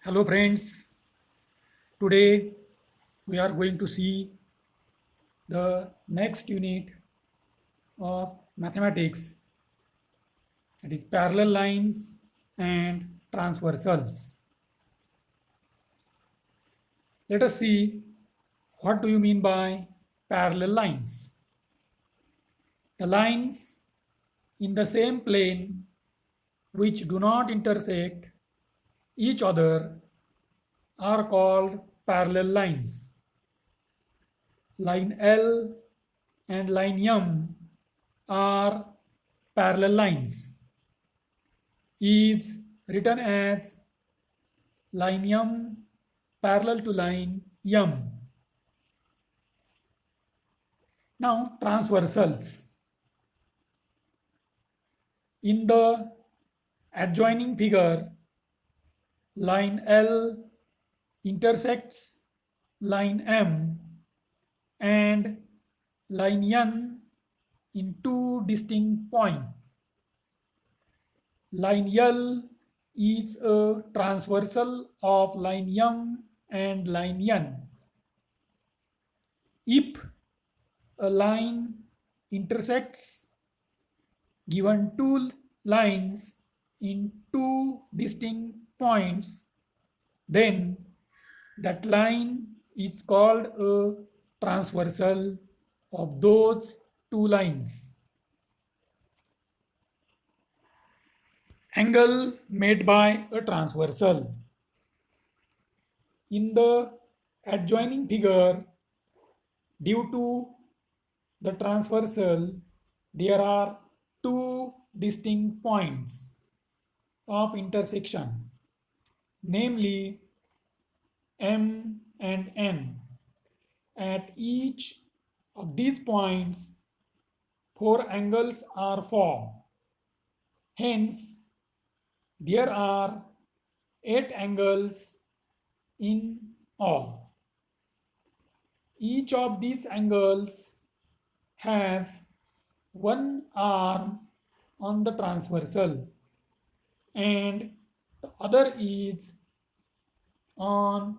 Hello friends, today we are going to see the next unit of mathematics, that is parallel lines and transversals. Let us see what do you mean by parallel lines. The lines in the same plane which do not intersect each other are called parallel lines. Line L and line M are parallel lines. Is written as line M parallel to line M. Now transversals. In the adjoining figure, line L intersects line M and line N in two distinct points. Line L is a transversal of line M and line N. If a line intersects given two lines in two distinct points, then that line is called a transversal of those two lines. Angle made by a transversal. In the adjoining figure, due to the transversal, there are two distinct points of intersection, namely M and N. At each of these points, four angles are formed. Hence, there are 8 angles in all. Each of these angles has one arm on the transversal and the other is on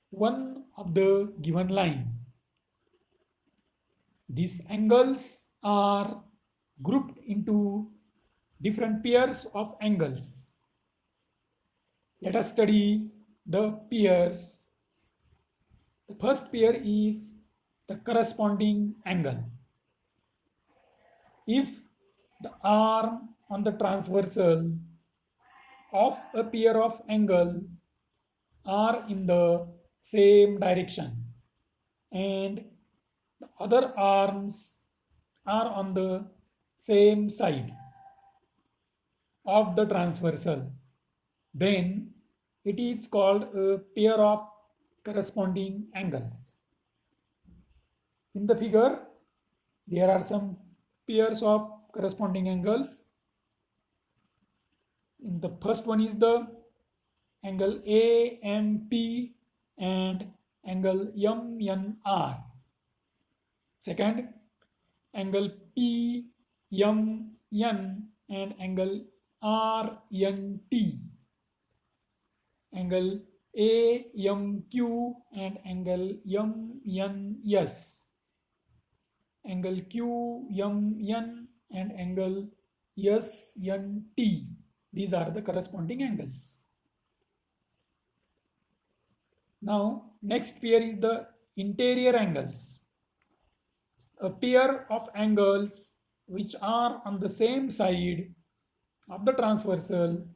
one of the given line. These angles are grouped into different pairs of angles. Let us study the pairs. The first pair is the corresponding angle. If the arm on the transversal of a pair of angle are in the same direction and the other arms are on the same side of the transversal, then it is called a pair of corresponding angles. In the figure, there are some pairs of corresponding angles. In the first one is the angle AMP and angle MNR. Second, angle PMN and angle RNT. Angle AMQ and angle MNS. Angle QMN and angle SNT. These are the corresponding angles. Now, next pair is the interior angles. A pair of angles which are on the same side of the transversal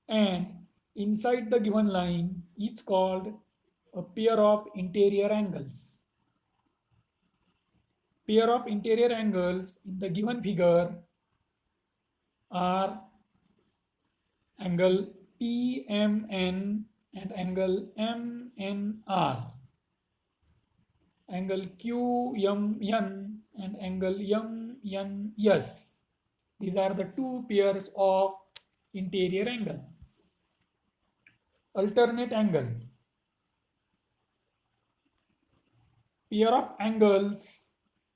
and inside the given line is called a pair of interior angles. Pair of interior angles in the given figure are angle PMN and angle MNR, angle QMN and angle MNS. These are the two pairs of interior angle. Alternate angle. Pair of angles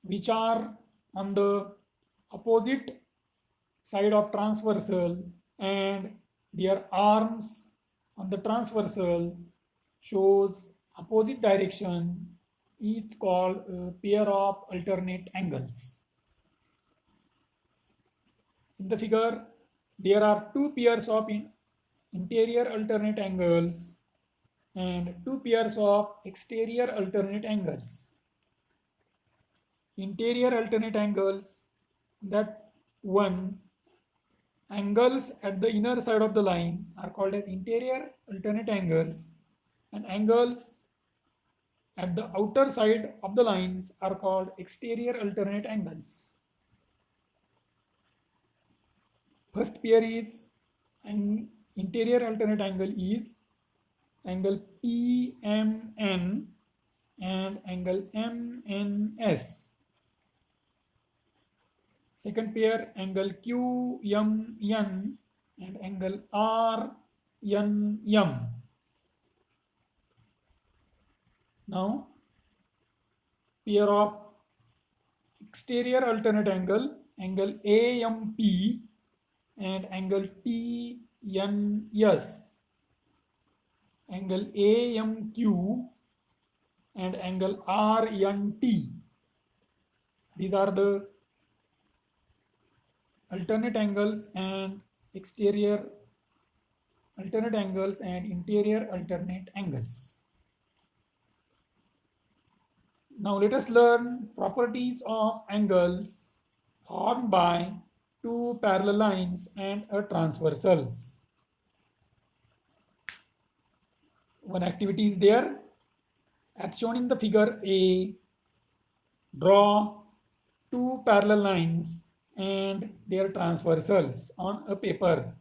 which are on the opposite side of transversal and their arms on the transversal shows opposite direction is called a pair of alternate angles. In the figure, there are two pairs of interior alternate angles and two pairs of exterior alternate angles. Interior alternate angles, that one, angles at the inner side of the line are called as interior alternate angles, and angles at the outer side of the lines are called exterior alternate angles. First pair is an interior alternate angle is angle PMN and angle MNS. Second pair, angle QMN and angle RNM. Now, pair of exterior alternate angle, angle AMP and angle TNS, angle AMQ and angle RNT. These are the alternate angles and exterior alternate angles and interior alternate angles. Now let us learn properties of angles formed by two parallel lines and a transversals. One activity is there. As shown in the figure A, draw two parallel lines and their transversals on a paper.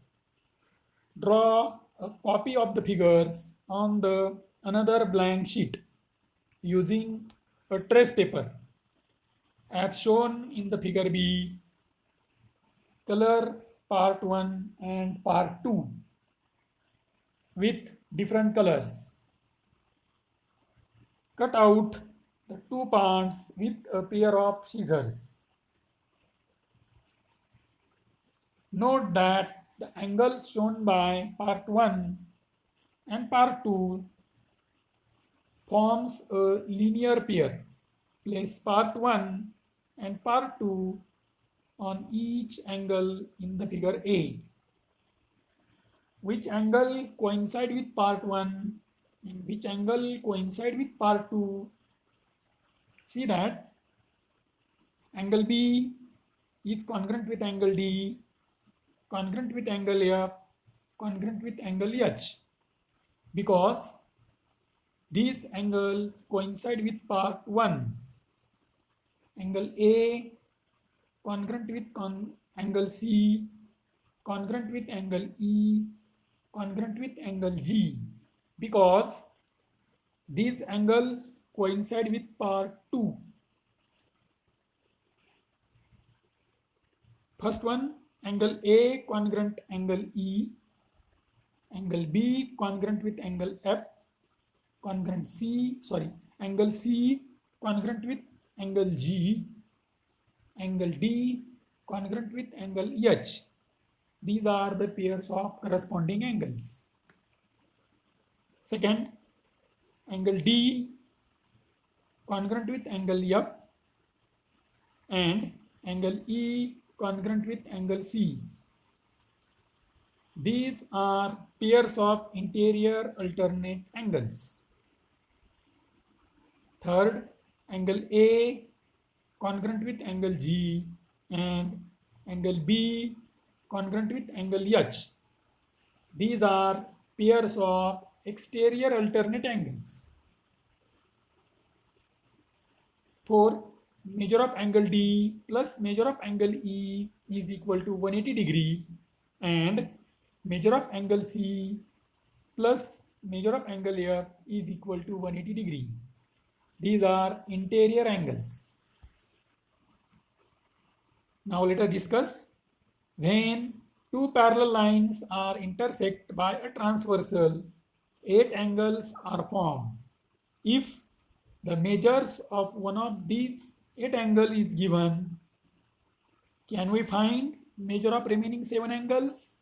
Draw a copy of the figures on the another blank sheet using a trace paper. As shown in the figure B, color part 1 and part 2 with different colors. Cut out the two parts with a pair of scissors. Note that the angles shown by part 1 and part 2 forms a linear pair. Place part 1 and part 2 on each angle in the figure A. Which angle coincide with part 1 and which angle coincide with part 2? See that angle B is congruent with angle D, congruent with angle F, congruent with angle H, because these angles coincide with part 1. Angle A congruent with angle C, congruent with angle E, congruent with angle G, because these angles coincide with part 2. First one, angle A congruent angle E, angle B congruent with angle F, angle C congruent with angle G, angle D congruent with angle H. These are the pairs of corresponding angles. Second, angle D congruent with angle F and angle E congruent with angle C. These are pairs of interior alternate angles. Third, angle A congruent with angle G and angle B congruent with angle H. These are pairs of exterior alternate angles. Fourth, measure of angle D plus measure of angle E is equal to 180 degree and measure of angle C plus measure of angle F is equal to 180 degree. These are interior angles. Now let us discuss when two parallel lines are intersect by a transversal, 8 angles are formed. If the measures of one of these 8 angles is given, can we find measure of remaining 7 angles?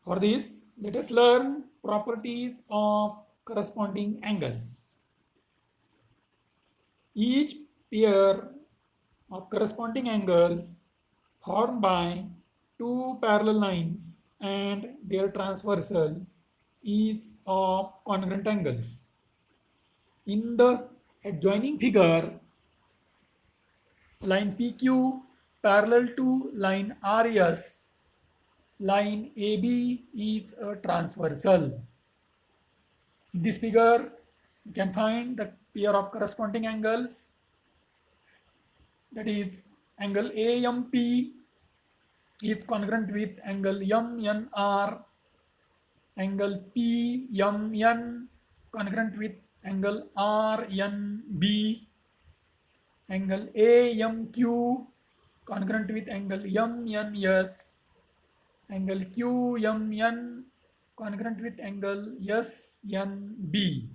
For this, let us learn properties of corresponding angles. Each pair of corresponding angles formed by two parallel lines and their transversal is of congruent angles. In the adjoining figure, line PQ parallel to line RS, line AB is a transversal. In this figure, you can find the pair of corresponding angles, that is angle AMP is congruent with angle MNR, angle PMN congruent with angle RNB, angle AMQ congruent with angle MNS, angle QMN congruent with angle SNB.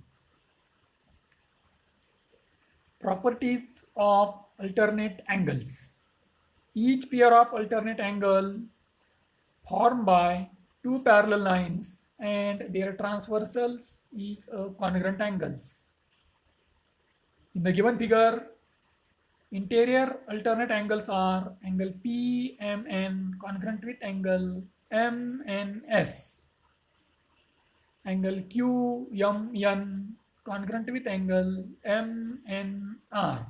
Properties of alternate angles. Each pair of alternate angles formed by two parallel lines and their transversals is congruent angles. In the given figure, interior alternate angles are angle PMN congruent with angle MNS, angle QMN congruent with angle MNR.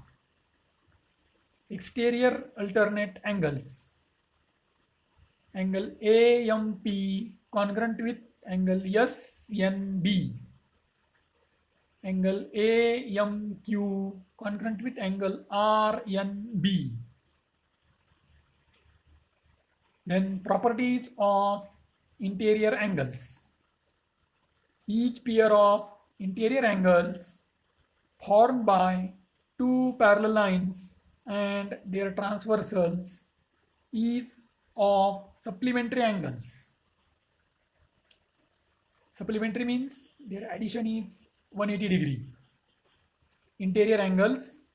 Exterior alternate angles, angle AMP congruent with angle SNB, angle AMQ congruent with angle RNB. Then properties of interior angles. Each pair of interior angles formed by two parallel lines and their transversals is of supplementary angles. Supplementary means their addition is 180 degree. Interior angles,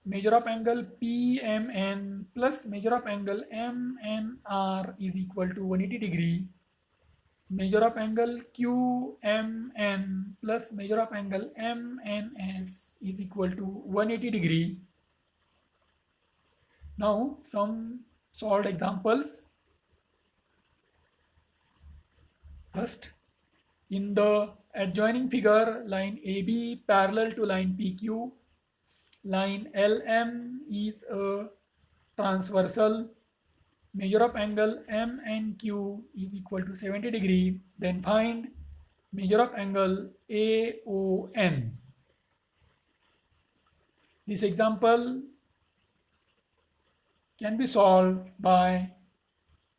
measure of angle PMN plus measure of angle MNR is equal to 180 degree. Measure of angle QMN plus measure of angle MNS is equal to 180 degree. Now some solved examples. First, in the adjoining figure, line AB parallel to line PQ, line LM is a transversal. Measure of angle M and Q is equal to 70 degree. Then find measure of angle AON. This example can be solved by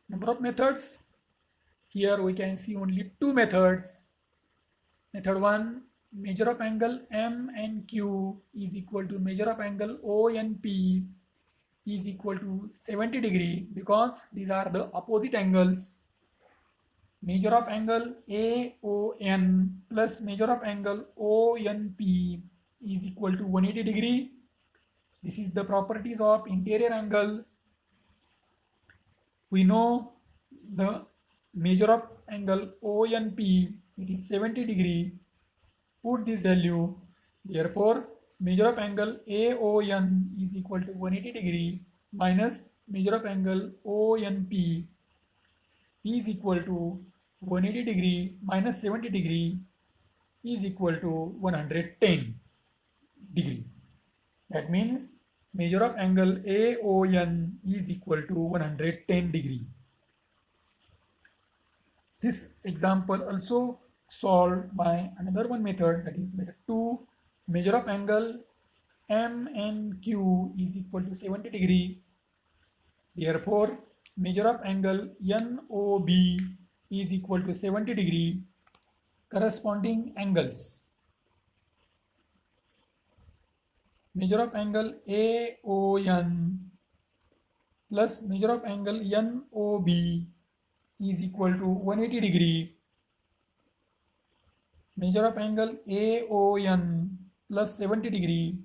number of methods. Here we can see only two methods. Method 1, measure of angle M and Q is equal to measure of angle O and P is equal to 70 degree because these are the opposite angles. Measure of angle AON plus measure of angle ONP is equal to 180 degree. This is the properties of interior angle. We know the measure of angle ONP, it is 70 degree. Put this value. Therefore, measure of angle AON is equal to 180 degree minus measure of angle ONP is equal to 180 degree minus 70 degree is equal to 110 degree. That means measure of angle AON is equal to 110 degree. This example also solved by another one method, that is method 2. Measure of angle M and Q is equal to 70 degree. Therefore, measure of angle NOB is equal to 70 degree. Corresponding angles. Measure of angle AON plus measure of angle NOB is equal to 180 degree. Measure of angle AON plus 70 degree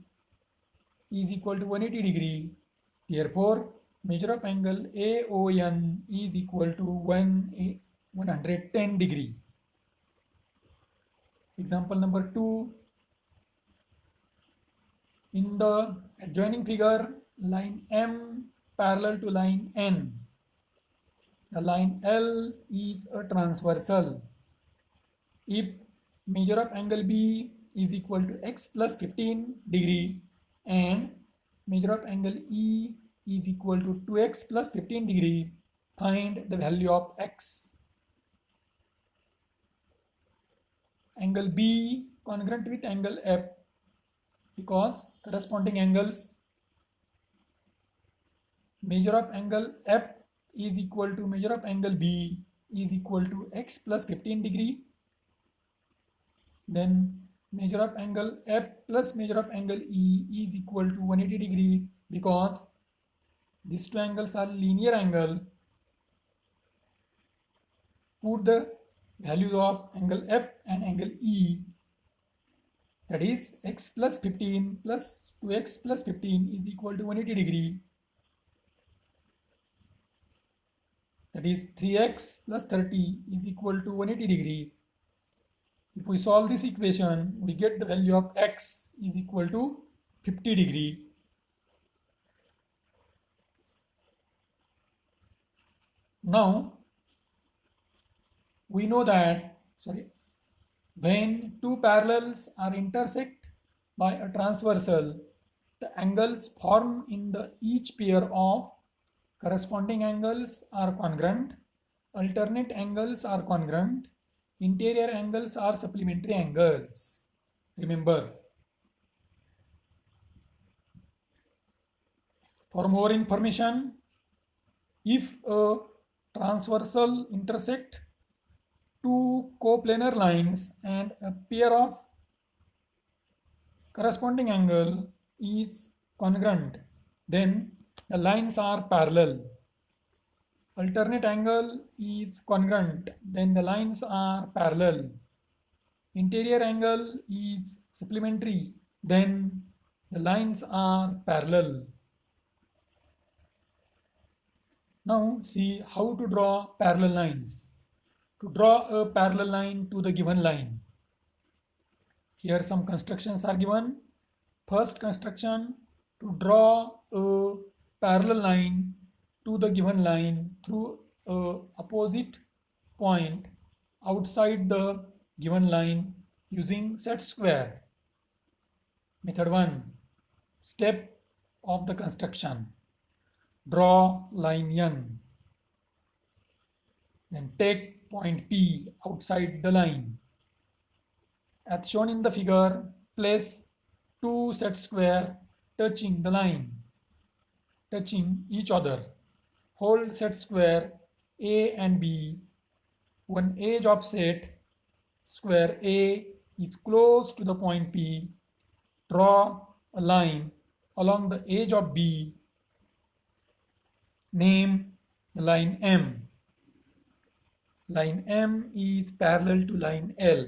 is equal to 180 degree. Therefore, measure of angle AON is equal to 110 degree. Example number 2. In the adjoining figure, line M parallel to line N. The line L is a transversal. If measure of angle B is equal to x plus 15 degree and measure of angle E is equal to 2x plus 15 degree, find the value of x. Angle B congruent with angle F because corresponding angles. Measure of angle F is equal to measure of angle B is equal to x plus 15 degree. Then measure of angle F plus measure of angle E is equal to 180 degree because these two angles are linear angle. Put the values of angle F and angle E, that is x plus 15 plus 2x plus 15 is equal to 180 degree. That is 3x plus 30 is equal to 180 degree. If we solve this equation, we get the value of x is equal to 50 degree. Now, we know that, when two parallels are intersect by a transversal, the angles formed in the each pair of corresponding angles are congruent, alternate angles are congruent, interior angles are supplementary angles. Remember. For more information, if a transversal intersect two coplanar lines and a pair of corresponding angle is congruent, then the lines are parallel. Alternate angle is congruent, then the lines are parallel. Interior angle is supplementary, then the lines are parallel. Now see how to draw parallel lines. To draw a parallel line to the given line, here some constructions are given. First construction, to draw a parallel line to the given line through a opposite point outside the given line using set square. Method 1. Step of the construction. Draw line N. Then take point P outside the line. As shown in the figure, place two set square touching the line, touching each other. Hold set square A and B. One edge of set square A is close to the point P. Draw a line along the edge of B. Name the line M. Line M is parallel to line L.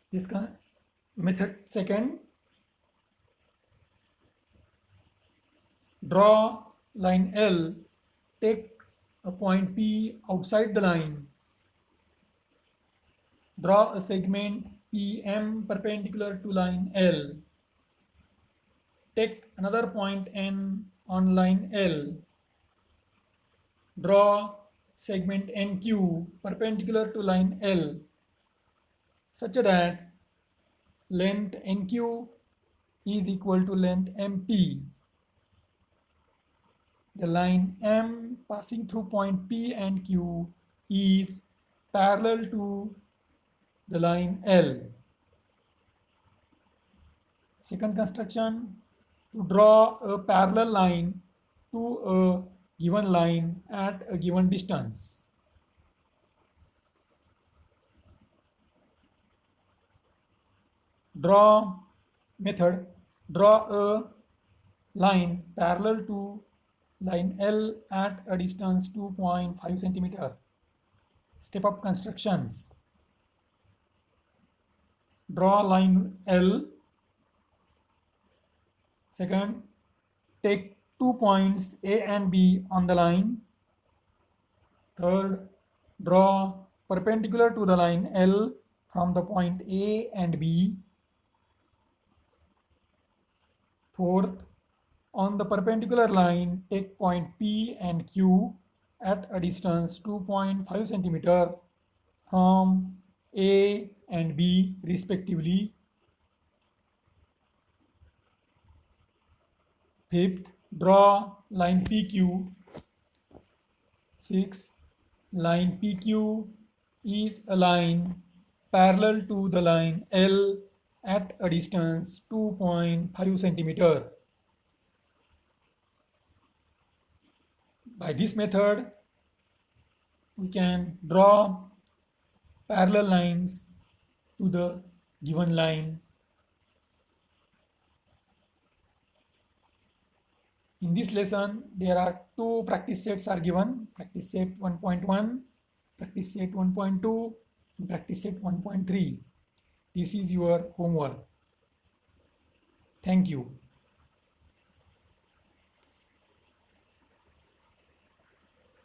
This method second. Draw line L, take a point P outside the line. Draw a segment PM perpendicular to line L. Take another point N on line L. Draw segment NQ perpendicular to line L such that length NQ is equal to length MP. The line M passing through point P and Q is parallel to the line L. Second construction, to draw a parallel line to a given line at a given distance. Draw method. Draw a line parallel to line L at a distance 2.5 centimeter. Step up constructions. Draw line L. Second, take 2 points A and B on the line. Third, draw perpendicular to the line L from the point A and B. Fourth, on the perpendicular line, take point P and Q at a distance 2.5 centimeter from A and B respectively. Fifth, draw line PQ. Sixth, line PQ is a line parallel to the line L at a distance 2.5 centimeter. By this method, we can draw parallel lines to the given line. In this lesson, there are two practice sets are given, practice set 1.1, practice set 1.2, and practice set 1.3. This is your homework. Thank you.